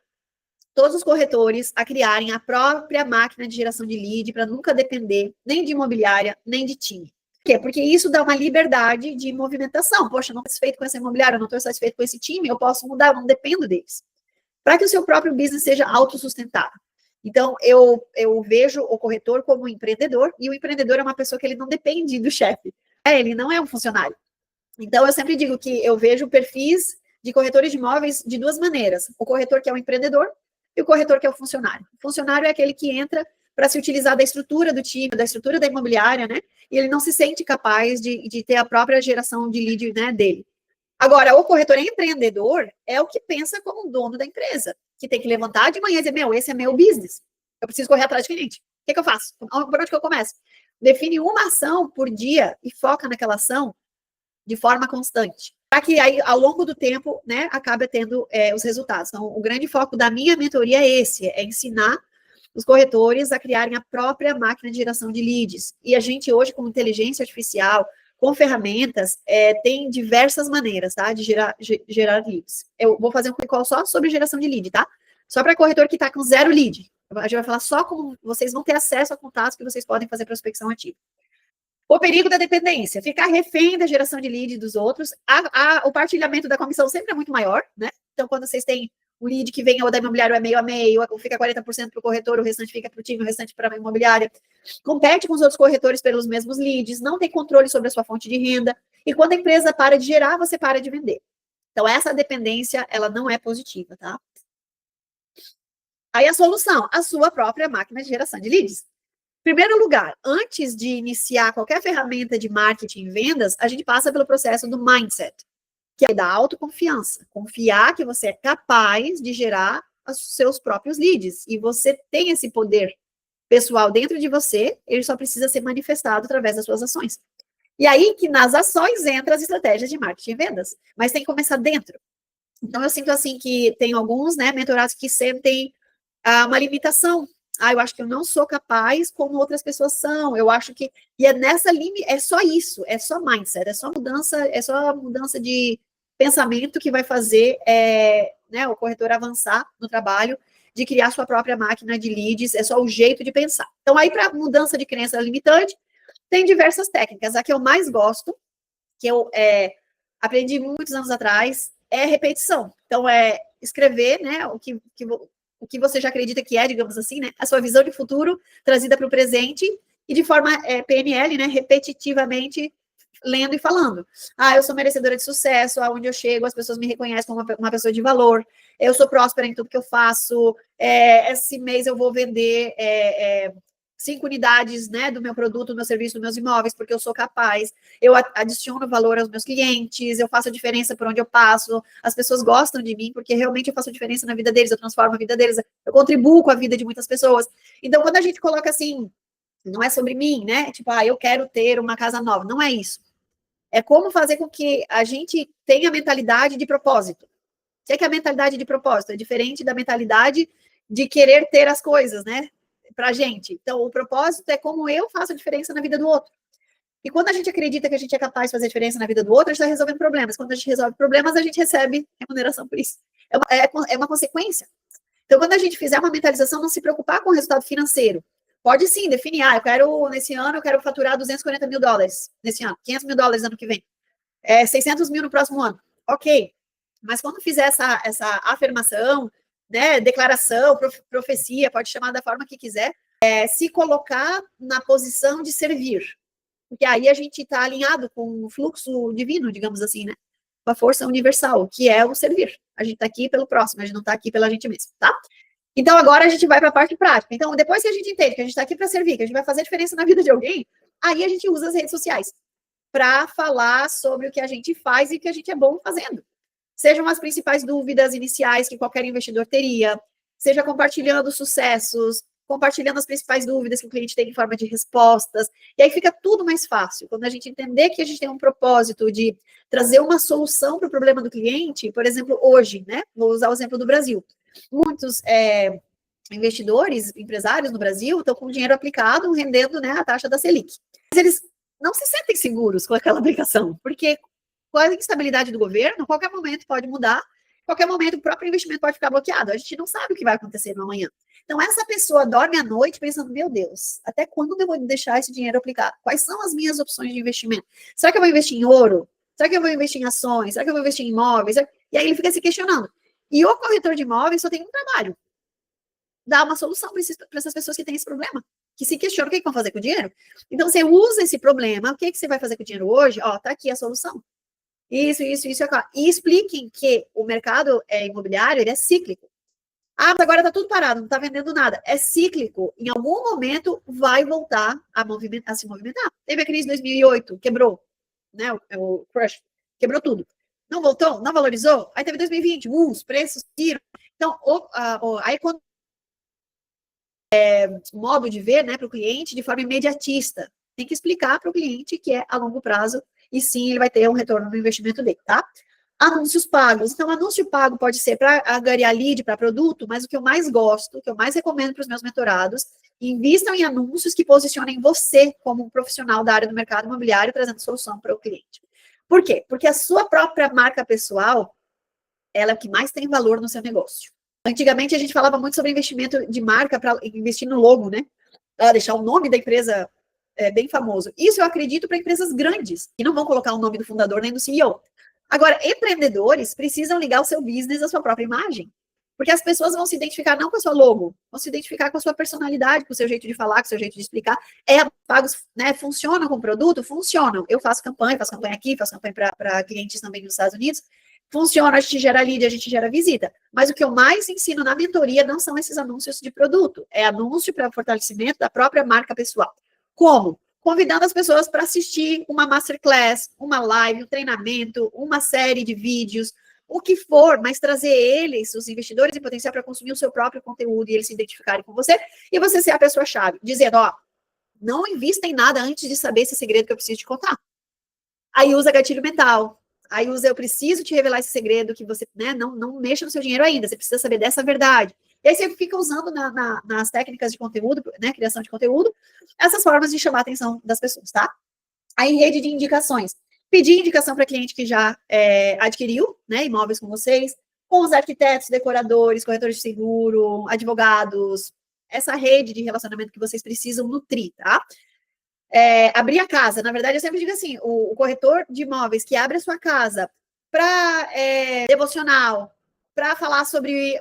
todos os corretores a criarem a própria máquina de geração de lead para nunca depender nem de imobiliária, nem de time. Por quê? Porque isso dá uma liberdade de movimentação. Poxa, não estou satisfeito com essa imobiliária, não estou satisfeito com esse time, eu posso mudar, eu não dependo deles. Para que o seu próprio business seja autossustentável. Então, eu vejo o corretor como um empreendedor, e o empreendedor é uma pessoa que ele não depende do chefe. Ele não é um funcionário. Então, eu sempre digo que eu vejo perfis de corretores de imóveis de 2 maneiras. O corretor que é o empreendedor e o corretor que é o funcionário. O funcionário é aquele que entra para se utilizar da estrutura do time, da estrutura da imobiliária, né? E ele não se sente capaz de ter a própria geração de lead, né, dele. Agora, o corretor empreendedor é o que pensa como dono da empresa, que tem que levantar de manhã e dizer, esse é meu business, eu preciso correr atrás de cliente. que eu faço? Por onde que eu começo? Define uma ação por dia e foca naquela ação de forma constante, para que aí, ao longo do tempo, né, acabe tendo os resultados. Então, o grande foco da minha mentoria é esse, é ensinar os corretores a criarem a própria máquina de geração de leads. E a gente hoje, com inteligência artificial, com ferramentas, tem diversas maneiras, tá, de gerar leads. Eu vou fazer um recall só sobre geração de lead, tá? Só para corretor que está com 0 lead. A gente vai falar só como vocês vão ter acesso a contatos que vocês podem fazer prospecção ativa. O perigo da dependência, ficar refém da geração de lead dos outros. O partilhamento da comissão sempre é muito maior, né? Então, quando vocês têm o lead que vem ou da imobiliária é meio a meio, ou fica 40% para o corretor, o restante fica para o time, o restante para a imobiliária. Compete com os outros corretores pelos mesmos leads, não tem controle sobre a sua fonte de renda. E quando a empresa para de gerar, você para de vender. Então, essa dependência, ela não é positiva, tá? Aí a solução, a sua própria máquina de geração de leads. Primeiro lugar, antes de iniciar qualquer ferramenta de marketing e vendas, a gente passa pelo processo do mindset, que é da autoconfiança. Confiar que você é capaz de gerar os seus próprios leads. E você tem esse poder pessoal dentro de você, ele só precisa ser manifestado através das suas ações. E aí que nas ações entram as estratégias de marketing e vendas. Mas tem que começar dentro. Então, eu sinto assim que tem alguns, né, mentorados que sentem uma limitação. Eu acho que eu não sou capaz como outras pessoas são. Eu acho que... E é nessa linha, é só isso, é só mindset, é só mudança de pensamento que vai fazer né, o corretor avançar no trabalho, de criar sua própria máquina de leads, é só o jeito de pensar. Então, aí, para mudança de crença limitante, tem diversas técnicas. A que eu mais gosto, que eu aprendi muitos anos atrás, é repetição. Então, é escrever, né, o que você já acredita que é, digamos assim, né? A sua visão de futuro trazida para o presente e de forma PNL, né? Repetitivamente lendo e falando. Eu sou merecedora de sucesso, aonde eu chego, as pessoas me reconhecem como uma pessoa de valor, eu sou próspera em tudo que eu faço, esse mês eu vou vender 5 unidades, né, do meu produto, do meu serviço, dos meus imóveis, porque eu sou capaz, eu adiciono valor aos meus clientes, eu faço a diferença por onde eu passo, as pessoas gostam de mim, porque realmente eu faço a diferença na vida deles, eu transformo a vida deles, eu contribuo com a vida de muitas pessoas. Então, quando a gente coloca assim, não é sobre mim, né, tipo, eu quero ter uma casa nova, não é isso. É como fazer com que a gente tenha mentalidade de propósito. O que é a mentalidade de propósito? É diferente da mentalidade de querer ter as coisas, né? Pra gente. Então, o propósito é como eu faço a diferença na vida do outro. E quando a gente acredita que a gente é capaz de fazer diferença na vida do outro, a gente está resolvendo problemas. Quando a gente resolve problemas, a gente recebe remuneração por isso. É uma consequência. Então, quando a gente fizer uma mentalização, não se preocupar com o resultado financeiro. Pode sim definir, nesse ano, eu quero faturar $240 mil nesse ano, $500 mil ano que vem, 600 mil no próximo ano. Ok, mas quando fizer essa afirmação, né, declaração, profecia, pode chamar da forma que quiser, se colocar na posição de servir. Porque aí a gente está alinhado com o fluxo divino, digamos assim, né? Com a força universal, que é o servir. A gente está aqui pelo próximo, a gente não está aqui pela gente mesmo, tá? Então, agora a gente vai para a parte prática. Então, depois que a gente entende que a gente está aqui para servir, que a gente vai fazer diferença na vida de alguém, aí a gente usa as redes sociais para falar sobre o que a gente faz e o que a gente é bom fazendo. Sejam as principais dúvidas iniciais que qualquer investidor teria, seja compartilhando sucessos, compartilhando as principais dúvidas que o cliente tem em forma de respostas, e aí fica tudo mais fácil. Quando a gente entender que a gente tem um propósito de trazer uma solução para o problema do cliente, por exemplo, hoje, né? Vou usar o exemplo do Brasil. Muitos investidores, empresários no Brasil estão com dinheiro aplicado, rendendo, né, a taxa da Selic. Mas eles não se sentem seguros com aquela aplicação, porque com a instabilidade do governo, qualquer momento pode mudar, qualquer momento o próprio investimento pode ficar bloqueado, a gente não sabe o que vai acontecer no amanhã. Então, essa pessoa dorme à noite pensando, meu Deus, até quando eu vou deixar esse dinheiro aplicado? Quais são as minhas opções de investimento? Será que eu vou investir em ouro? Será que eu vou investir em ações? Será que eu vou investir em imóveis? E aí ele fica se questionando. E o corretor de imóveis só tem um trabalho, dar uma solução para essas pessoas que têm esse problema, que se questionam o que vão fazer com o dinheiro. Então, você usa esse problema, o que você vai fazer com o dinheiro hoje? Tá aqui a solução. Isso. E expliquem que o mercado imobiliário, ele é cíclico. Mas agora está tudo parado, não está vendendo nada. É cíclico. Em algum momento vai voltar a se movimentar. Teve a crise de 2008, quebrou, né? O crush, quebrou tudo. Não voltou? Não valorizou? Aí teve 2020, os preços subiram. Então, a economia modo de ver, né, para o cliente de forma imediatista. Tem que explicar para o cliente que é a longo prazo e sim ele vai ter um retorno no investimento dele, tá? Anúncios pagos. Então, anúncio pago pode ser para angariar lead, para produto, mas o que eu mais gosto, o que eu mais recomendo para os meus mentorados, invistam em anúncios que posicionem você como um profissional da área do mercado imobiliário, trazendo solução para o cliente. Por quê? Porque a sua própria marca pessoal, ela é o que mais tem valor no seu negócio. Antigamente, a gente falava muito sobre investimento de marca para investir no logo, né? Deixar o nome da empresa bem famoso. Isso eu acredito para empresas grandes, que não vão colocar o nome do fundador nem do CEO. Agora, empreendedores precisam ligar o seu business à sua própria imagem. Porque as pessoas vão se identificar não com a sua logo, vão se identificar com a sua personalidade, com o seu jeito de falar, com o seu jeito de explicar. Pagos, né, funcionam com produto? Funcionam. Eu faço campanha aqui, faço campanha para clientes também nos Estados Unidos. Funciona, a gente gera lead, a gente gera visita. Mas o que eu mais ensino na mentoria não são esses anúncios de produto. É anúncio para fortalecimento da própria marca pessoal. Como? Convidando as pessoas para assistir uma masterclass, uma live, um treinamento, uma série de vídeos, o que for, mas trazer eles, os investidores em potencial, para consumir o seu próprio conteúdo e eles se identificarem com você, e você ser a pessoa-chave, dizendo, ó, não invista em nada antes de saber esse segredo que eu preciso te contar. Aí usa gatilho mental, aí usa eu preciso te revelar esse segredo que você, né, não mexa no seu dinheiro ainda, você precisa saber dessa verdade. E aí você fica usando nas técnicas de conteúdo, né, criação de conteúdo, essas formas de chamar a atenção das pessoas, tá? Aí, rede de indicações. Pedir indicação para cliente que já adquiriu, né, imóveis com vocês, com os arquitetos, decoradores, corretores de seguro, advogados, essa rede de relacionamento que vocês precisam nutrir, tá? Abrir a casa. Na verdade, eu sempre digo assim, o corretor de imóveis que abre a sua casa para devocional, para falar sobre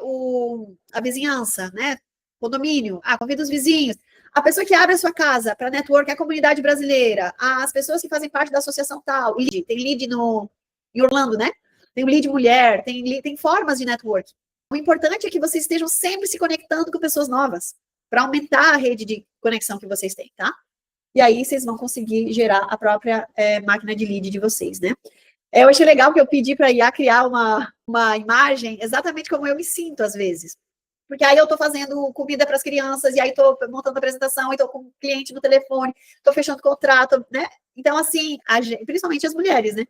a vizinhança, né? Condomínio, convida os vizinhos. A pessoa que abre a sua casa para network, a comunidade brasileira, as pessoas que fazem parte da associação tal, tem lead em Orlando, né? Tem o lead mulher, tem formas de network. O importante é que vocês estejam sempre se conectando com pessoas novas, para aumentar a rede de conexão que vocês têm, tá? E aí vocês vão conseguir gerar a própria máquina de lead de vocês, né? Eu achei legal que eu pedi para a IA criar uma imagem exatamente como eu me sinto às vezes. Porque aí eu estou fazendo comida para as crianças, e aí estou montando apresentação, e estou com o cliente no telefone, estou fechando contrato, né? Então, assim, principalmente as mulheres, né?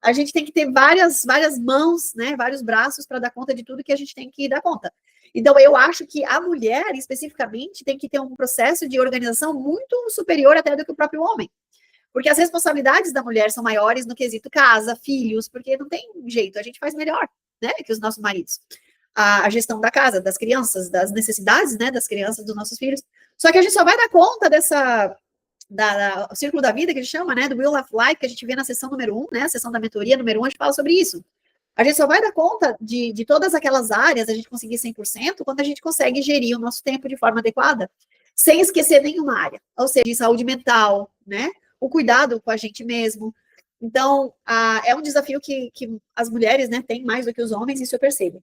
A gente tem que ter várias mãos, né? Vários braços para dar conta de tudo que a gente tem que dar conta. Então, eu acho que a mulher, especificamente, tem que ter um processo de organização muito superior até do que o próprio homem. Porque as responsabilidades da mulher são maiores no quesito casa, filhos, porque não tem jeito, a gente faz melhor, né, que os nossos maridos. A gestão da casa, das crianças, das necessidades, né, das crianças, dos nossos filhos. Só que a gente só vai dar conta o círculo da vida, que a gente chama, né, do Wheel of Life, que a gente vê na sessão número 1, né, a sessão da mentoria número 1, a gente fala sobre isso. A gente só vai dar conta de todas aquelas áreas, a gente conseguir 100%, quando a gente consegue gerir o nosso tempo de forma adequada, sem esquecer nenhuma área. Ou seja, de saúde mental, né, o cuidado com a gente mesmo. Então, é um desafio que as mulheres, né, têm mais do que os homens, isso eu percebo.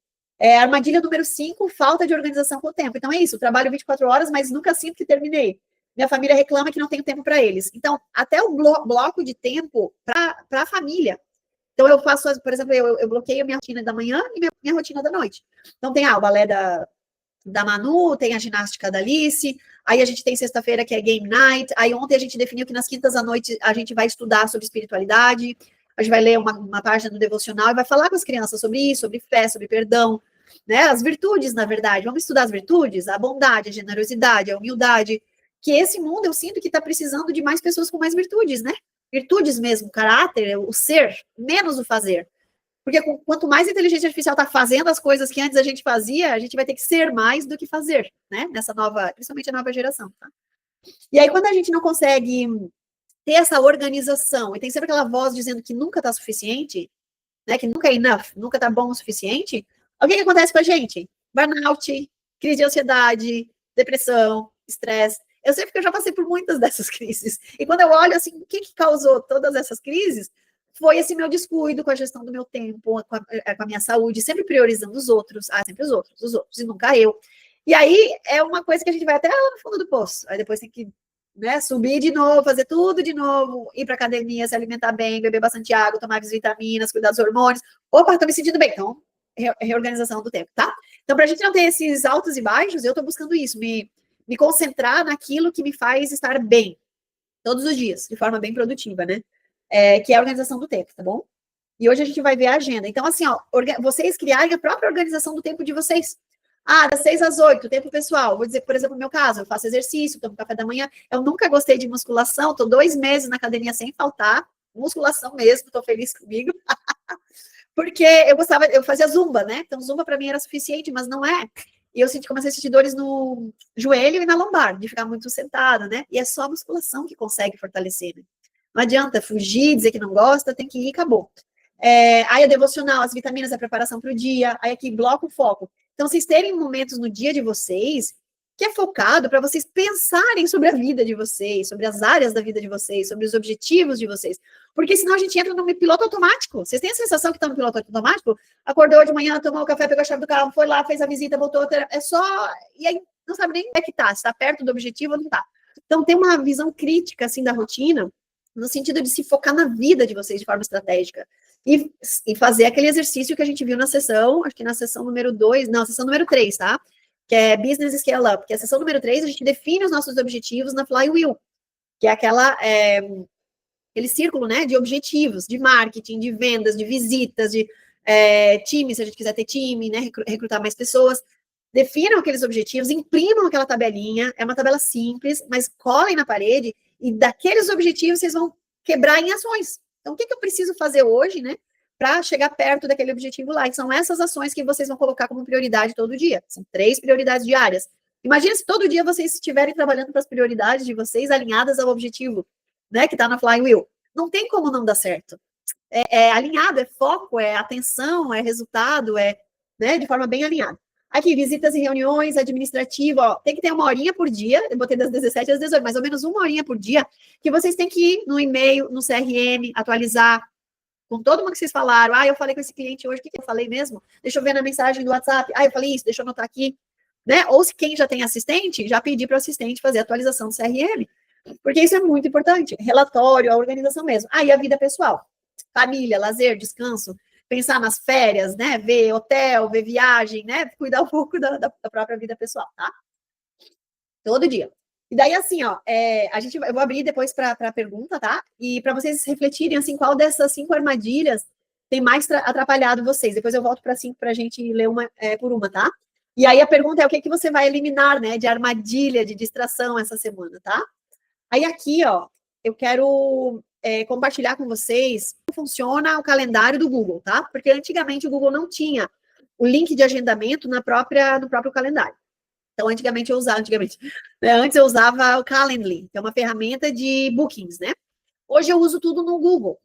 Armadilha número 5, falta de organização com o tempo. Então, é isso, trabalho 24 horas, mas nunca sinto que terminei. Minha família reclama que não tenho tempo para eles. Então, até o bloco de tempo para a família. Então, eu faço, por exemplo, eu bloqueio minha rotina da manhã e minha rotina da noite. Então, tem o balé da Manu, tem a ginástica da Alice, aí a gente tem sexta-feira que é game night, aí ontem a gente definiu que nas quintas à noite a gente vai estudar sobre espiritualidade, a gente vai ler uma página do devocional e vai falar com as crianças sobre isso, sobre fé, sobre perdão, né? As virtudes, na verdade. Vamos estudar as virtudes, a bondade, a generosidade, a humildade, que esse mundo eu sinto que está precisando de mais pessoas com mais virtudes, né? Virtudes mesmo, caráter, o ser, menos o fazer. Porque quanto mais a inteligência artificial está fazendo as coisas que antes a gente fazia, a gente vai ter que ser mais do que fazer, né? Nessa nova, principalmente a nova geração, tá? E aí, quando a gente não consegue ter essa organização, e tem sempre aquela voz dizendo que nunca está suficiente, né? Que nunca é enough, nunca está bom o suficiente, o que acontece com a gente? Burnout, crise de ansiedade, depressão, estresse. Eu sei porque eu já passei por muitas dessas crises. E quando eu olho assim, o que causou todas essas crises? Foi esse meu descuido com a gestão do meu tempo, com a minha saúde, sempre priorizando os outros. Sempre os outros, e nunca eu. E aí é uma coisa que a gente vai até lá no fundo do poço. Aí depois tem que, né, subir de novo, fazer tudo de novo, ir para academia, se alimentar bem, beber bastante água, tomar vitaminas, cuidar dos hormônios. Opa, estou me sentindo bem. Então, reorganização do tempo, tá? Então, para a gente não ter esses altos e baixos, eu estou buscando isso, me me concentrar naquilo que me faz estar bem, todos os dias, de forma bem produtiva, né? Que é a organização do tempo, tá bom? E hoje a gente vai ver a agenda. Então, assim, ó, vocês criarem a própria organização do tempo de vocês. Das 6 às 8, tempo pessoal. Vou dizer, por exemplo, no meu caso, eu faço exercício, tomo café da manhã. Eu nunca gostei de musculação, tô 2 meses na academia sem faltar. Musculação mesmo, tô feliz comigo. Porque eu fazia zumba, né? Então, zumba para mim era suficiente, mas não é. E eu comecei a sentir dores no joelho e na lombar, de ficar muito sentada, né? E é só a musculação que consegue fortalecer, né? Não adianta fugir, dizer que não gosta, tem que ir e acabou. Aí a devocional, as vitaminas, a preparação para o dia, aí aqui bloco, foco. Então, vocês terem momentos no dia de vocês que é focado para vocês pensarem sobre a vida de vocês, sobre as áreas da vida de vocês, sobre os objetivos de vocês. Porque senão a gente entra no piloto automático. Vocês têm a sensação que estão no piloto automático? Acordou de manhã, tomou o café, pegou a chave do carro, foi lá, fez a visita, voltou. É só. E aí não sabe nem onde é que está, se está perto do objetivo ou não está. Então, tem uma visão crítica assim da rotina, no sentido de se focar na vida de vocês de forma estratégica. E fazer aquele exercício que a gente viu na sessão, acho que na sessão número 2, não, sessão número 3, tá? Que é Business Scale Up, que é a sessão número 3, a gente define os nossos objetivos na Flywheel, que é aquele círculo, né, de objetivos, de marketing, de vendas, de visitas, de time, se a gente quiser ter time, né, recrutar mais pessoas. Definam aqueles objetivos, imprimam aquela tabelinha, é uma tabela simples, mas colhem na parede, e daqueles objetivos vocês vão quebrar em ações. Então, o que eu preciso fazer hoje, né, para chegar perto daquele objetivo lá? E são essas ações que vocês vão colocar como prioridade todo dia. São 3 prioridades diárias. Imagina se todo dia vocês estiverem trabalhando para as prioridades de vocês alinhadas ao objetivo, né, que está na Flywheel. Não tem como não dar certo. É alinhado, é foco, é atenção, é resultado, né, de forma bem alinhada. Aqui, visitas e reuniões administrativas, ó, tem que ter 1 horinha por dia, eu botei das 17 às 18, mais ou menos 1 horinha por dia, que vocês têm que ir no e-mail, no CRM, atualizar com todo mundo que vocês falaram. Eu falei com esse cliente hoje, o que eu falei mesmo? Deixa eu ver na mensagem do WhatsApp. Eu falei isso, deixa eu anotar aqui. Né? Ou se quem já tem assistente, já pedir para o assistente fazer a atualização do CRM. Porque isso é muito importante. Relatório, a organização mesmo. E a vida pessoal. Família, lazer, descanso, pensar nas férias, né? Ver hotel, ver viagem, né? Cuidar um pouco da própria vida pessoal, tá? Todo dia. E daí, assim, ó, eu vou abrir depois para a pergunta, tá? E para vocês refletirem, assim, qual dessas 5 armadilhas tem mais atrapalhado vocês. Depois eu volto para 5 para a gente ler uma por uma, tá? E aí a pergunta é o que você vai eliminar, né, de armadilha, de distração essa semana, tá? Aí aqui, ó, eu quero compartilhar com vocês como funciona o calendário do Google, tá? Porque antigamente o Google não tinha o link de agendamento no próprio calendário. Então, antes eu usava o Calendly, que é uma ferramenta de bookings, né? Hoje eu uso tudo no Google.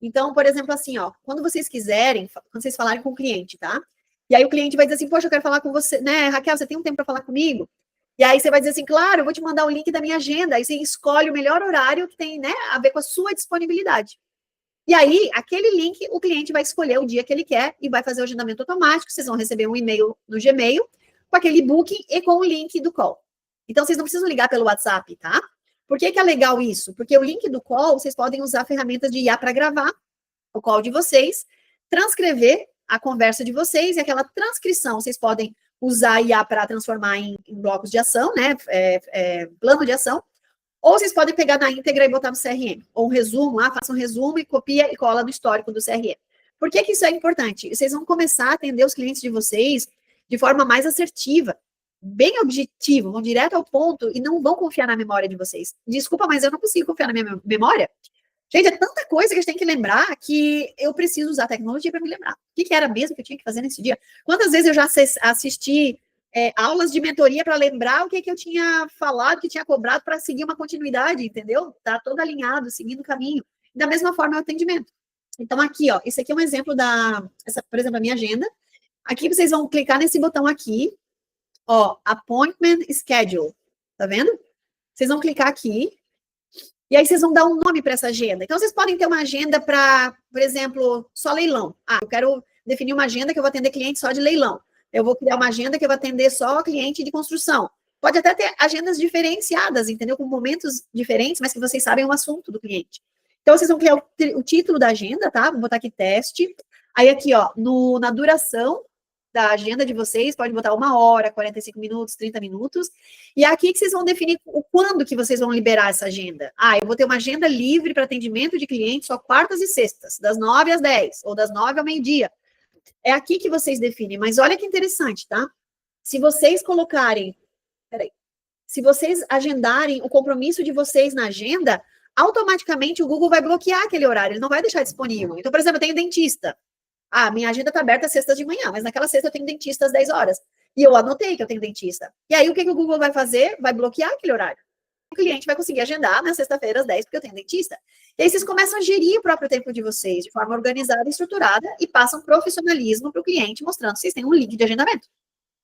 Então, por exemplo, assim, ó, quando vocês quiserem, quando vocês falarem com o cliente, tá? E aí o cliente vai dizer assim, poxa, eu quero falar com você, né, Raquel, você tem um tempo para falar comigo? E aí você vai dizer assim, claro, eu vou te mandar o link da minha agenda. Aí você escolhe o melhor horário que tem, né, a ver com a sua disponibilidade. E aí, aquele link, o cliente vai escolher o dia que ele quer e vai fazer o agendamento automático. Vocês vão receber um e-mail no Gmail com aquele booking e com o link do call. Então, vocês não precisam ligar pelo WhatsApp, tá? Por que é legal isso? Porque o link do call, vocês podem usar ferramentas de IA para gravar o call de vocês, transcrever a conversa de vocês, e aquela transcrição vocês podem usar a IA para transformar em blocos de ação, né? Plano de ação. Ou vocês podem pegar na íntegra e botar no CRM. Ou um resumo, faça um resumo e copia e cola no histórico do CRM. Por que isso é importante? Vocês vão começar a atender os clientes de vocês de forma mais assertiva, bem objetiva, vão direto ao ponto e não vão confiar na memória de vocês. Desculpa, mas eu não consigo confiar na minha memória. Gente, é tanta coisa que a gente tem que lembrar que eu preciso usar a tecnologia para me lembrar. O que era mesmo que eu tinha que fazer nesse dia? Quantas vezes eu já assisti aulas de mentoria para lembrar o que eu tinha falado, que tinha cobrado para seguir uma continuidade, entendeu? Tá todo alinhado, seguindo o caminho. Da mesma forma, é o atendimento. Então, aqui, ó, esse aqui é um exemplo por exemplo, a minha agenda. Aqui vocês vão clicar nesse botão aqui, ó, Appointment Schedule. Tá vendo? Vocês vão clicar aqui. E aí vocês vão dar um nome para essa agenda. Então, vocês podem ter uma agenda para, por exemplo, só leilão. Eu quero definir uma agenda que eu vou atender cliente só de leilão. Eu vou criar uma agenda que eu vou atender só cliente de construção. Pode até ter agendas diferenciadas, entendeu? Com momentos diferentes, mas que vocês sabem o assunto do cliente. Então, vocês vão criar o título da agenda, tá? Vou botar aqui teste. Aí, aqui, ó, na duração, da agenda de vocês, pode botar 1 hora, 45 minutos, 30 minutos, e é aqui que vocês vão definir o quando que vocês vão liberar essa agenda. Ah, eu vou ter uma agenda livre para atendimento de clientes só quartas e sextas, das 9 às 10, ou das 9 ao meio-dia. É aqui que vocês definem, mas olha que interessante, tá? Se vocês colocarem, se vocês agendarem o compromisso de vocês na agenda, automaticamente o Google vai bloquear aquele horário, ele não vai deixar disponível. Então, por exemplo, eu tenho dentista. Ah, minha agenda está aberta sexta de manhã, mas naquela sexta eu tenho dentista às 10 horas. E eu anotei que eu tenho dentista. E aí, o que o Google vai fazer? Vai bloquear aquele horário. O cliente vai conseguir agendar na sexta-feira às 10, porque eu tenho dentista. E aí, vocês começam a gerir o próprio tempo de vocês de forma organizada e estruturada e passam profissionalismo para o cliente, mostrando que vocês têm um link de agendamento.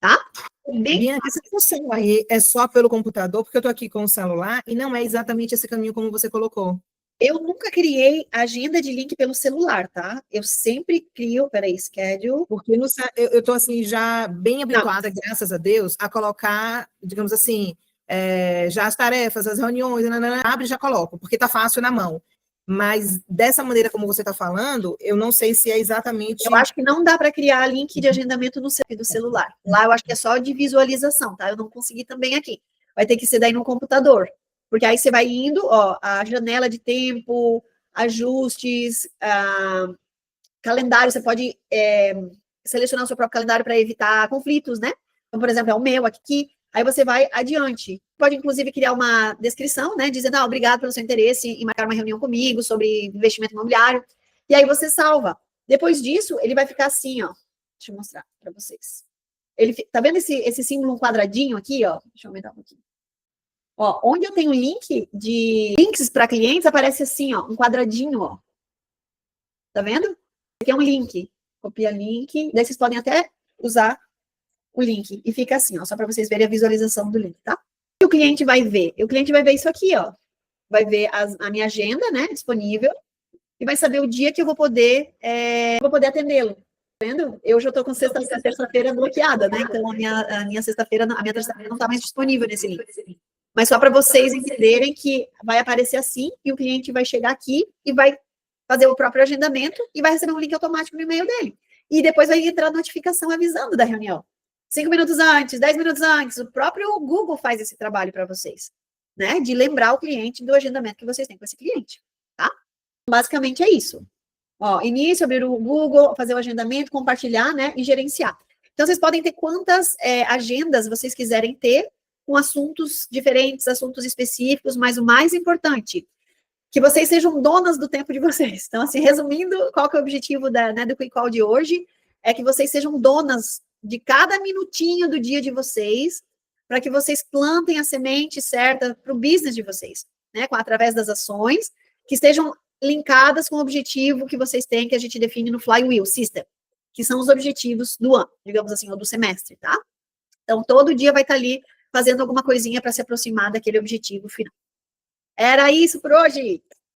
Tá? Bem, essa discussão aí é só pelo computador, porque eu estou aqui com o celular e não é exatamente esse caminho como você colocou. Eu nunca criei agenda de link pelo celular, tá? Eu sempre crio, schedule. Porque eu estou assim, já bem habituada, graças a Deus, a colocar, digamos assim, já as tarefas, as reuniões, abre e já coloco, porque está fácil na mão. Mas dessa maneira como você está falando, eu não sei se é exatamente... Eu acho que não dá para criar link de agendamento no do celular. Lá eu acho que é só de visualização, tá? Eu não consegui também aqui. Vai ter que ser daí no computador. Porque aí você vai indo, ó, a janela de tempo, ajustes, calendário, você pode selecionar o seu próprio calendário para evitar conflitos, né? Então, por exemplo, é o meu aqui, aí você vai adiante. Pode, inclusive, criar uma descrição, né? Dizendo, obrigado pelo seu interesse em marcar uma reunião comigo sobre investimento imobiliário. E aí você salva. Depois disso, ele vai ficar assim, ó. Deixa eu mostrar para vocês. Tá vendo esse símbolo, um quadradinho aqui, ó? Deixa eu aumentar um pouquinho. Ó, onde eu tenho link de links para clientes, aparece assim, ó, um quadradinho, ó. Tá vendo? Aqui é um link. Copia link. Daí vocês podem até usar o link. E fica assim, ó, só para vocês verem a visualização do link, tá? O que o cliente vai ver? O cliente vai ver isso aqui, ó. Vai ver a minha agenda, né, disponível. E vai saber o dia que eu vou poder atendê-lo. Tá vendo? Eu já estou com terça-feira bloqueada, né? Então, a minha sexta-feira, a minha terça-feira não está mais disponível nesse link. Mas só para vocês entenderem que vai aparecer assim, e o cliente vai chegar aqui e vai fazer o próprio agendamento e vai receber um link automático no e-mail dele. E depois vai entrar a notificação avisando da reunião. 5 minutos antes, 10 minutos antes, o próprio Google faz esse trabalho para vocês, né? De lembrar o cliente do agendamento que vocês têm com esse cliente, tá? Basicamente é isso. Ó, início, abrir o Google, fazer o agendamento, compartilhar, né? E gerenciar. Então, vocês podem ter quantas agendas vocês quiserem ter, com assuntos diferentes, assuntos específicos, mas o mais importante, que vocês sejam donas do tempo de vocês. Então, assim, resumindo, qual que é o objetivo do Quick Call de hoje? É que vocês sejam donas de cada minutinho do dia de vocês, para que vocês plantem a semente certa para o business de vocês, né? Através das ações, que estejam linkadas com o objetivo que vocês têm, que a gente define no Flywheel System, que são os objetivos do ano, digamos assim, ou do semestre, tá? Então, todo dia vai estar ali fazendo alguma coisinha para se aproximar daquele objetivo final. Era isso por hoje.